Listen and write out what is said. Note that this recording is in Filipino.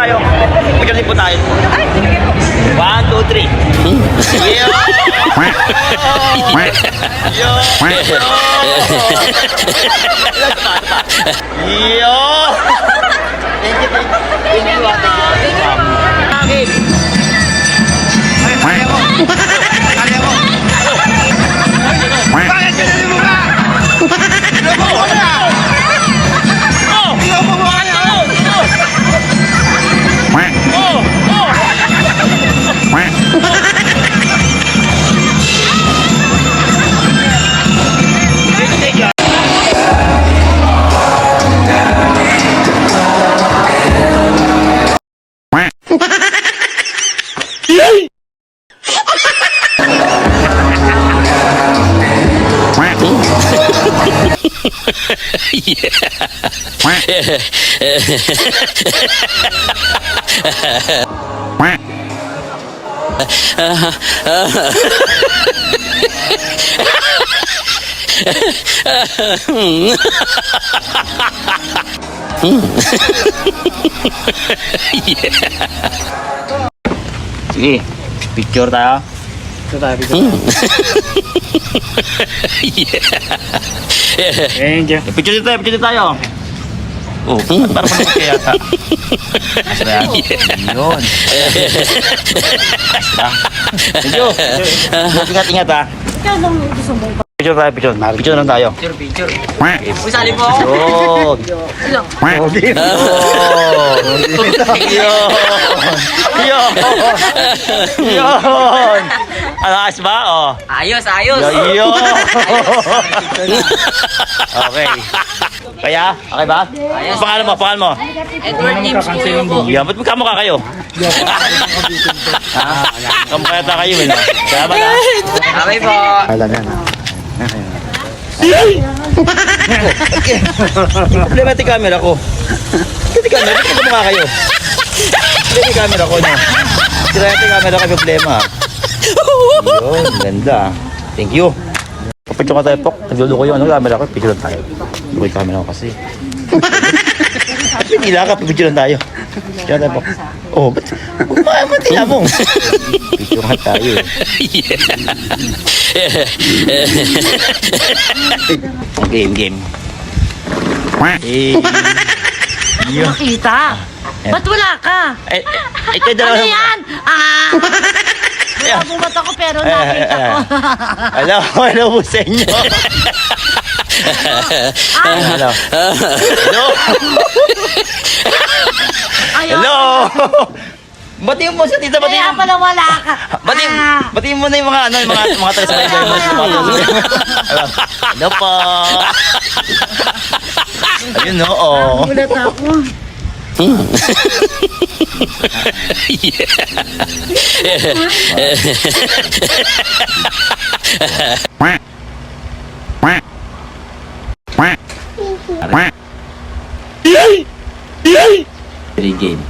tayo. Picture din po tayo. 1, 2, 3. Yo! Yo! Yo! Thank you, thank you. Thank you, thank you. Kaya mo. Kaya mo. Bakit ka na mo ka? Ano mo? Ano na? Oh! Ano mo mo kaya? Oh! Oh! Sige, picture tayo. Picture dito tayo, picture dito tayo. Oh, para pa kaya yata. Yun. Medyo. Ingat-ingat ha. Picture tayo, picture. Picture lang tayo. Picture. Uy, sali po. Yun. Yun. Alas ba? Oh. Ayos, ayos. Yun. Okay. Kaya, okay ba? Ayos. Pangalan mo, pangalan mo. Edward James Puyo po. Yan, ba't magkamukha kayo? Kamukha yata kayo eh. Salamat ha. Okay po. Alam yan. Problema yung camera ko. Yung camera, ba't kamukha kayo? Problema yung camera ko na. Sira yung camera ko, problema. Yun, ganda. Thank you. Kapag tayo po, nagluluko yung camera ko, picture lang tayo. Luko yung camera ko kasi. Pinila ka, picture lang tayo. Picture lang tayo po. Oh, ba't matila mo? Picture lang tayo eh. Game. Yun. Makita. Ba't wala ka? Ito yung dalawa. Ano yan? Wala bumat ako pero nakita ko. Hello po sa inyo. Hello. Hello. Batiin mo sa tita, batiin Kaya mo. pala wala ka. Batiin mo na yung mga mga taga-subscriber mo. Hello po. Ayun no, oh. Gulat ako. Very game.